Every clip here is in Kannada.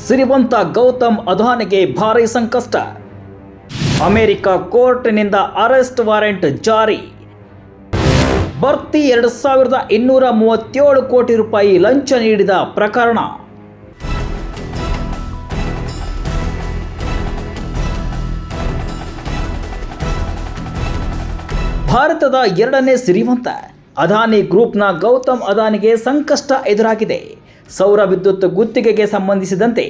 ಸಿರಿವಂತ ಗೌತಮ್ ಅದಾನಿಗೆ ಭಾರೀ ಸಂಕಷ್ಟ. ಅಮೆರಿಕ ಕೋರ್ಟ್ನಿಂದ ಅರೆಸ್ಟ್ ವಾರೆಂಟ್ ಜಾರಿ. ಭರ್ತಿ 2237 ಕೋಟಿ ರೂಪಾಯಿ ಲಂಚ ನೀಡಿದ ಪ್ರಕರಣ. ಭಾರತದ ಎರಡನೇ ಸಿರಿವಂತ ಅದಾನಿ ಗ್ರೂಪ್ನ ಗೌತಮ್ ಅದಾನಿಗೆ ಸಂಕಷ್ಟ ಎದುರಾಗಿದೆ. ಸೌರ ವಿದ್ಯುತ್ ಗುತ್ತಿಗೆಗೆ ಸಂಬಂಧಿಸಿದಂತೆ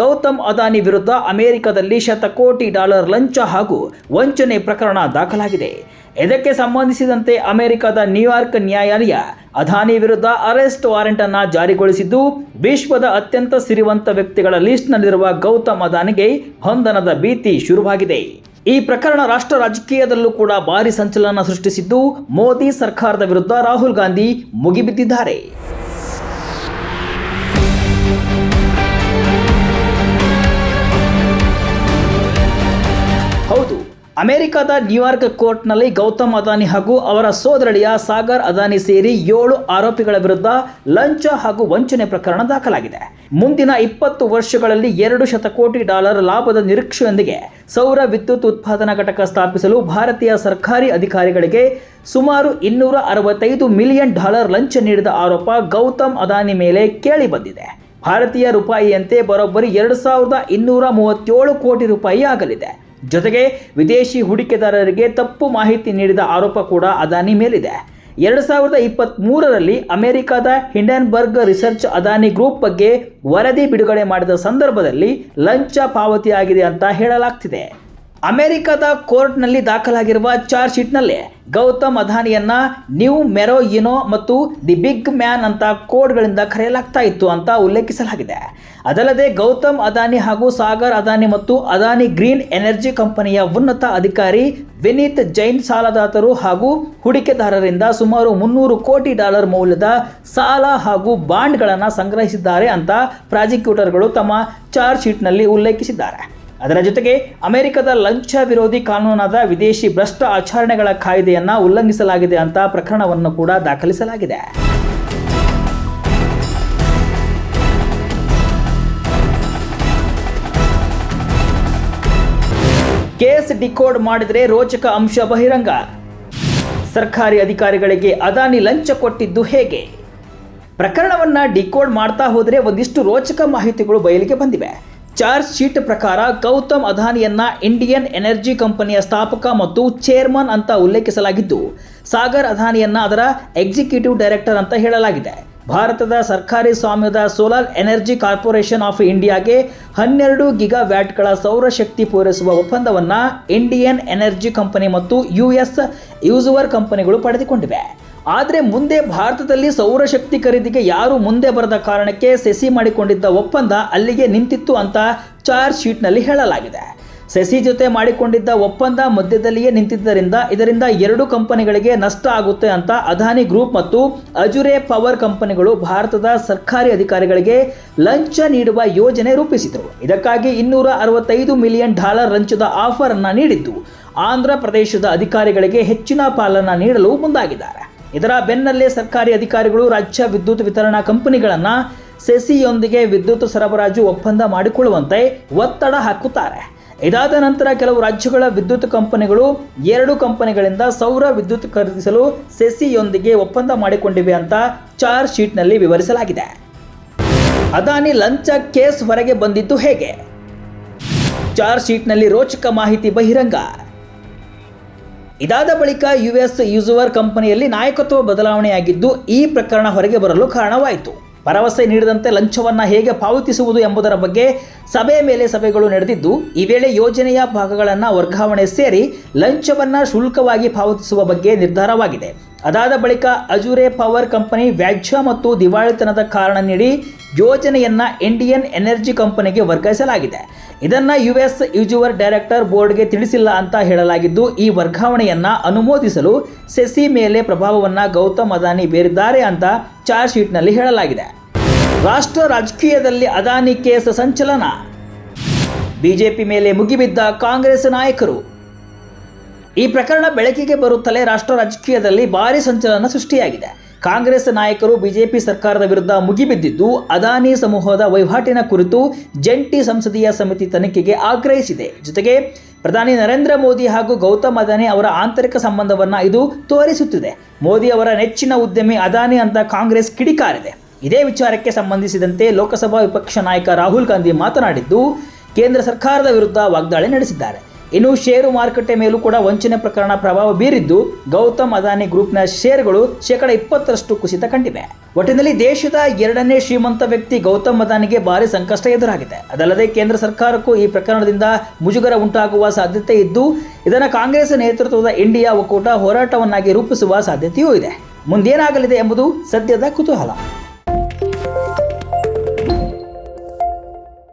ಗೌತಮ್ ಅದಾನಿ ವಿರುದ್ಧ ಅಮೆರಿಕದಲ್ಲಿ ಶತಕೋಟಿ ಡಾಲರ್ ಲಂಚ ಹಾಗೂ ವಂಚನೆ ಪ್ರಕರಣ ದಾಖಲಾಗಿದೆ. ಇದಕ್ಕೆ ಸಂಬಂಧಿಸಿದಂತೆ ಅಮೆರಿಕದ ನ್ಯೂಯಾರ್ಕ್ ನ್ಯಾಯಾಲಯ ಅದಾನಿ ವಿರುದ್ಧ ಅರೆಸ್ಟ್ ವಾರೆಂಟ್ ಅನ್ನು ಜಾರಿಗೊಳಿಸಿದ್ದು, ವಿಶ್ವದ ಅತ್ಯಂತ ಸಿರಿವಂತ ವ್ಯಕ್ತಿಗಳ ಲಿಸ್ಟ್ನಲ್ಲಿರುವ ಗೌತಮ್ ಅದಾನಿಗೆ ಬಂಧನದ ಭೀತಿ ಶುರುವಾಗಿದೆ. ಈ ಪ್ರಕರಣ ರಾಷ್ಟ್ರ ರಾಜಕೀಯದಲ್ಲೂ ಕೂಡ ಭಾರಿ ಸಂಚಲನ ಸೃಷ್ಟಿಸಿದ್ದು, ಮೋದಿ ಸರ್ಕಾರದ ವಿರುದ್ಧ ರಾಹುಲ್ ಗಾಂಧಿ ಮುಗಿಬಿದ್ದಿದ್ದಾರೆ. ಹೌದು, ಅಮೆರಿಕದ ನ್ಯೂಯಾರ್ಕ್ ಕೋರ್ಟ್ನಲ್ಲಿ ಗೌತಮ್ ಅದಾನಿ ಹಾಗೂ ಅವರ ಸೋದರಳಿಯ ಸಾಗರ್ ಅದಾನಿ ಸೇರಿ 7 ಆರೋಪಿಗಳ ವಿರುದ್ಧ ಲಂಚ ಹಾಗೂ ವಂಚನೆ ಪ್ರಕರಣ ದಾಖಲಾಗಿದೆ. ಮುಂದಿನ 20 ವರ್ಷಗಳಲ್ಲಿ 2 ಶತಕೋಟಿ ಡಾಲರ್ ಲಾಭದ ನಿರೀಕ್ಷೆಯೊಂದಿಗೆ ಸೌರ ವಿದ್ಯುತ್ ಉತ್ಪಾದನಾ ಘಟಕ ಸ್ಥಾಪಿಸಲು ಭಾರತೀಯ ಸರ್ಕಾರಿ ಅಧಿಕಾರಿಗಳಿಗೆ ಸುಮಾರು $265 ಮಿಲಿಯನ್ ಲಂಚ ನೀಡಿದ ಆರೋಪ ಗೌತಮ್ ಅದಾನಿ ಮೇಲೆ ಕೇಳಿ ಬಂದಿದೆ. ಭಾರತೀಯ ರೂಪಾಯಿಯಂತೆ ಬರೋಬ್ಬರಿ 2237 ಕೋಟಿ ರೂಪಾಯಿ ಆಗಲಿದೆ. ಜೊತೆಗೆ ವಿದೇಶಿ ಹೂಡಿಕೆದಾರರಿಗೆ ತಪ್ಪು ಮಾಹಿತಿ ನೀಡಿದ ಆರೋಪ ಕೂಡ ಅದಾನಿ ಮೇಲಿದೆ. 2023ರಲ್ಲಿ ಅಮೆರಿಕದ ಹಿಂಡೆನ್ಬರ್ಗ್ ರಿಸರ್ಚ್ ಅದಾನಿ ಗ್ರೂಪ್ ಬಗ್ಗೆ ವರದಿ ಬಿಡುಗಡೆ ಮಾಡಿದ ಸಂದರ್ಭದಲ್ಲಿ ಲಂಚ ಪಾವತಿಯಾಗಿದೆ ಅಂತ ಹೇಳಲಾಗ್ತಿದೆ. ಅಮೆರಿಕದ ಕೋರ್ಟ್ನಲ್ಲಿ ದಾಖಲಾಗಿರುವ ಚಾರ್ಜ್ ಶೀಟ್ನಲ್ಲಿ ಗೌತಮ್ ಅದಾನಿಯನ್ನ ನ್ಯೂ ಮೆರೋಯಿನೋ ಮತ್ತು ದಿ ಬಿಗ್ ಮ್ಯಾನ್ ಅಂತ ಕೋಡ್ಗಳಿಂದ ಕರೆಯಲಾಗ್ತಾ ಇತ್ತು ಅಂತ ಉಲ್ಲೇಖಿಸಲಾಗಿದೆ. ಅದಲ್ಲದೆ ಗೌತಮ್ ಅದಾನಿ ಹಾಗೂ ಸಾಗರ್ ಅದಾನಿ ಮತ್ತು ಅದಾನಿ ಗ್ರೀನ್ ಎನರ್ಜಿ ಕಂಪನಿಯ ಉನ್ನತ ಅಧಿಕಾರಿ ವಿನೀತ್ ಜೈನ್ ಸಾಲದಾತರು ಹಾಗೂ ಹೂಡಿಕೆದಾರರಿಂದ ಸುಮಾರು $300 ಕೋಟಿ ಮೌಲ್ಯದ ಸಾಲ ಹಾಗೂ ಬಾಂಡ್ಗಳನ್ನು ಸಂಗ್ರಹಿಸಿದ್ದಾರೆ ಅಂತ ಪ್ರಾಸಿಕ್ಯೂಟರ್ಗಳು ತಮ್ಮ ಚಾರ್ಜ್ ಶೀಟ್ನಲ್ಲಿ ಉಲ್ಲೇಖಿಸಿದ್ದಾರೆ. ಅದರ ಜೊತೆಗೆ ಅಮೆರಿಕದ ಲಂಚ ವಿರೋಧಿ ಕಾನೂನಾದ ವಿದೇಶಿ ಭ್ರಷ್ಟ ಆಚರಣೆಗಳ ಕಾಯ್ದೆಯನ್ನು ಉಲ್ಲಂಘಿಸಲಾಗಿದೆ ಅಂತ ಪ್ರಕರಣವನ್ನು ಕೂಡ ದಾಖಲಿಸಲಾಗಿದೆ. ಕೇಸ್ ಡಿಕೋಡ್ ಮಾಡಿದರೆ ರೋಚಕ ಅಂಶ ಬಹಿರಂಗ. ಸರ್ಕಾರಿ ಅಧಿಕಾರಿಗಳಿಗೆ ಅದಾನಿ ಲಂಚ ಕೊಟ್ಟಿದ್ದು ಹೇಗೆ? ಪ್ರಕರಣವನ್ನು ಡಿಕೋಡ್ ಮಾಡ್ತಾ ಹೋದರೆ ಒಂದಿಷ್ಟು ರೋಚಕ ಮಾಹಿತಿಗಳು ಬಯಲಿಗೆ ಬಂದಿವೆ. ಚಾರ್ಜ್ ಶೀಟ್ ಪ್ರಕಾರ ಗೌತಮ್ ಅದಾನಿಯನ್ನ ಇಂಡಿಯನ್ ಎನರ್ಜಿ ಕಂಪನಿಯ ಸ್ಥಾಪಕ ಮತ್ತು ಚೇರ್ಮನ್ ಅಂತ ಉಲ್ಲೇಖಿಸಲಾಗಿದ್ದು, ಸಾಗರ್ ಅದಾನಿಯನ್ನ ಅದರ ಎಕ್ಸಿಕ್ಯೂಟಿವ್ ಡೈರೆಕ್ಟರ್ ಅಂತ ಹೇಳಲಾಗಿದೆ. ಭಾರತದ ಸರ್ಕಾರಿ ಸ್ವಾಮ್ಯದ ಸೋಲಾರ್ ಎನರ್ಜಿ ಕಾರ್ಪೊರೇಷನ್ ಆಫ್ ಇಂಡಿಯಾಗೆ 12 ಗಿಗಾವ್ಯಾಟ್ಗಳ ಸೌರಶಕ್ತಿ ಪೂರೈಸುವ ಒಪ್ಪಂದವನ್ನು ಇಂಡಿಯನ್ ಎನರ್ಜಿ ಕಂಪನಿ ಮತ್ತು US ಯೂಸುವರ್ ಕಂಪನಿಗಳು ಪಡೆದುಕೊಂಡಿವೆ. ಆದರೆ ಮುಂದೆ ಭಾರತದಲ್ಲಿ ಸೌರಶಕ್ತಿ ಖರೀದಿಗೆ ಯಾರು ಮುಂದೆ ಬರದ ಕಾರಣಕ್ಕೆ ಸೆಸಿ ಮಾಡಿಕೊಂಡಿದ್ದ ಒಪ್ಪಂದ ಅಲ್ಲಿಗೆ ನಿಂತಿತ್ತು ಅಂತ ಚಾರ್ಜ್ ಶೀಟ್ನಲ್ಲಿ ಹೇಳಲಾಗಿದೆ. ಸೆಸಿ ಜೊತೆ ಮಾಡಿಕೊಂಡಿದ್ದ ಒಪ್ಪಂದ ಮಧ್ಯದಲ್ಲಿಯೇ ನಿಂತಿದ್ದರಿಂದ ಇದರಿಂದ 2 ಕಂಪನಿಗಳಿಗೆ ನಷ್ಟ ಆಗುತ್ತೆ ಅಂತ ಅದಾನಿ ಗ್ರೂಪ್ ಮತ್ತು ಅಜುರೆ ಪವರ್ ಕಂಪನಿಗಳು ಭಾರತದ ಸರ್ಕಾರಿ ಅಧಿಕಾರಿಗಳಿಗೆ ಲಂಚ ನೀಡುವ ಯೋಜನೆ ರೂಪಿಸಿದರು. ಇದಕ್ಕಾಗಿ $265 ಮಿಲಿಯನ್ ಲಂಚದ ಆಫರ್ ಅನ್ನು ನೀಡಿದ್ದು, ಆಂಧ್ರ ಪ್ರದೇಶದ ಅಧಿಕಾರಿಗಳಿಗೆ ಹೆಚ್ಚಿನ ಪಾಲನ್ನು ನೀಡಲು ಮುಂದಾಗಿದ್ದಾರೆ. ಇದರ ಬೆನ್ನಲ್ಲೇ ಸರ್ಕಾರಿ ಅಧಿಕಾರಿಗಳು ರಾಜ್ಯ ವಿದ್ಯುತ್ ವಿತರಣಾ ಕಂಪನಿಗಳನ್ನು ಸೆಸಿಯೊಂದಿಗೆ ವಿದ್ಯುತ್ ಸರಬರಾಜು ಒಪ್ಪಂದ ಮಾಡಿಕೊಳ್ಳುವಂತೆ ಒತ್ತಡ ಹಾಕುತ್ತಾರೆ. ಇದಾದ ನಂತರ ಕೆಲವು ರಾಜ್ಯಗಳ ವಿದ್ಯುತ್ ಕಂಪನಿಗಳು 2 ಕಂಪನಿಗಳಿಂದ ಸೌರ ವಿದ್ಯುತ್ ಖರೀದಿಸಲು ಸೆಸಿಯೊಂದಿಗೆ ಒಪ್ಪಂದ ಮಾಡಿಕೊಂಡಿವೆ ಅಂತ ಚಾರ್ಜ್ ಶೀಟ್ನಲ್ಲಿ ವಿವರಿಸಲಾಗಿದೆ. ಅದಾನಿ ಲಂಚ ಕೇಸ್ ಹೊರಗೆ ಬಂದಿದ್ದು ಹೇಗೆ? ಚಾರ್ಜ್ ಶೀಟ್ನಲ್ಲಿ ರೋಚಕ ಮಾಹಿತಿ ಬಹಿರಂಗ. ಇದಾದ ಬಳಿಕ US ಯೂಸುವರ್ ಕಂಪನಿಯಲ್ಲಿ ನಾಯಕತ್ವ ಬದಲಾವಣೆಯಾಗಿದ್ದು, ಈ ಪ್ರಕರಣ ಹೊರಗೆ ಬರಲು ಕಾರಣವಾಯಿತು. ಭರವಸೆ ನೀಡಿದಂತೆ ಲಂಚವನ್ನು ಹೇಗೆ ಪಾವತಿಸುವುದು ಎಂಬುದರ ಬಗ್ಗೆ ಸಭೆ ಮೇಲೆ ಸಭೆಗಳು ನಡೆದಿದ್ದು, ಈ ವೇಳೆ ಯೋಜನೆಯ ಭಾಗಗಳನ್ನು ವರ್ಗಾವಣೆ ಸೇರಿ ಲಂಚವನ್ನು ಶುಲ್ಕವಾಗಿ ಪಾವತಿಸುವ ಬಗ್ಗೆ ನಿರ್ಧಾರವಾಗಿದೆ. ಅದಾದ ಬಳಿಕ ಅಜುರೆ ಪವರ್ ಕಂಪನಿ ವ್ಯಾಜ್ಯ ಮತ್ತು ದಿವಾಳಿತನದ ಕಾರಣ ನೀಡಿ ಯೋಜನೆಯನ್ನು ಇಂಡಿಯನ್ ಎನರ್ಜಿ ಕಂಪನಿಗೆ ವರ್ಗಾಯಿಸಲಾಗಿದೆ. ಇದನ್ನು US ಯೂಸುವರ್ ಡೈರೆಕ್ಟರ್ ಬೋರ್ಡ್ಗೆ ತಿಳಿಸಿಲ್ಲ ಅಂತ ಹೇಳಲಾಗಿದ್ದು, ಈ ವರ್ಗಾವಣೆಯನ್ನು ಅನುಮೋದಿಸಲು ಸೆಸಿ ಮೇಲೆ ಪ್ರಭಾವವನ್ನು ಗೌತಮ್ ಅದಾನಿ ಬೀರಿದ್ದಾರೆ ಅಂತ ಚಾರ್ಜ್ ಶೀಟ್ನಲ್ಲಿ ಹೇಳಲಾಗಿದೆ. ರಾಷ್ಟ್ರ ರಾಜಕೀಯದಲ್ಲಿ ಅದಾನಿ ಕೇಸ್ ಸಂಚಲನ. ಬಿಜೆಪಿ ಮೇಲೆ ಮುಗಿಬಿದ್ದ ಕಾಂಗ್ರೆಸ್ ನಾಯಕರು. ಈ ಪ್ರಕರಣ ಬೆಳಕಿಗೆ ಬರುತ್ತಲೇ ರಾಷ್ಟ್ರ ರಾಜಕೀಯದಲ್ಲಿ ಭಾರಿ ಸಂಚಲನ ಸೃಷ್ಟಿಯಾಗಿದೆ. ಕಾಂಗ್ರೆಸ್ ನಾಯಕರು ಬಿಜೆಪಿ ಸರ್ಕಾರದ ವಿರುದ್ಧ ಮುಗಿಬಿದ್ದಿದ್ದು ಅದಾನಿ ಸಮೂಹದ ವಹಿವಾಟಿನ ಕುರಿತು ಜಂಟಿ ಸಂಸದೀಯ ಸಮಿತಿ ತನಿಖೆಗೆ ಆಗ್ರಹಿಸಿದೆ. ಜೊತೆಗೆ ಪ್ರಧಾನಿ ನರೇಂದ್ರ ಮೋದಿ ಹಾಗೂ ಗೌತಮ್ ಅದಾನಿ ಅವರ ಆಂತರಿಕ ಸಂಬಂಧವನ್ನು ಇದು ತೋರಿಸುತ್ತಿದೆ. ಮೋದಿ ಅವರ ನೆಚ್ಚಿನ ಉದ್ಯಮಿ ಅದಾನಿ ಅಂತ ಕಾಂಗ್ರೆಸ್ ಕಿಡಿಕಾರಿದೆ. ಇದೇ ವಿಚಾರಕ್ಕೆ ಸಂಬಂಧಿಸಿದಂತೆ ಲೋಕಸಭಾ ವಿಪಕ್ಷ ನಾಯಕ ರಾಹುಲ್ ಗಾಂಧಿ ಮಾತನಾಡಿದ್ದು, ಕೇಂದ್ರ ಸರ್ಕಾರದ ವಿರುದ್ಧ ವಾಗ್ದಾಳಿ ನಡೆಸಿದ್ದಾರೆ. ಇನ್ನು ಷೇರು ಮಾರುಕಟ್ಟೆ ಮೇಲೂ ಕೂಡ ವಂಚನೆ ಪ್ರಕರಣ ಪ್ರಭಾವ ಬೀರಿದ್ದು ಗೌತಮ್ ಅದಾನಿ ಗ್ರೂಪ್ನ ಷೇರುಗಳು 20% ಕುಸಿತ ಕಂಡಿವೆ. ಒಟ್ಟಿನಲ್ಲಿ ದೇಶದ 2ನೇ ಶ್ರೀಮಂತ ವ್ಯಕ್ತಿ ಗೌತಮ್ ಅದಾನಿಗೆ ಭಾರಿ ಸಂಕಷ್ಟ ಎದುರಾಗಿದೆ. ಅದಲ್ಲದೆ ಕೇಂದ್ರ ಸರ್ಕಾರಕ್ಕೂ ಈ ಪ್ರಕರಣದಿಂದ ಮುಜುಗರ ಉಂಟಾಗುವ ಸಾಧ್ಯತೆ ಇದ್ದು ಇದನ್ನು ಕಾಂಗ್ರೆಸ್ ನೇತೃತ್ವದ ಇಂಡಿಯಾ ಒಕ್ಕೂಟ ಹೋರಾಟವನ್ನಾಗಿ ರೂಪಿಸುವ ಸಾಧ್ಯತೆಯೂ ಇದೆ. ಮುಂದೇನಾಗಲಿದೆ ಎಂಬುದು ಸದ್ಯದ ಕುತೂಹಲ.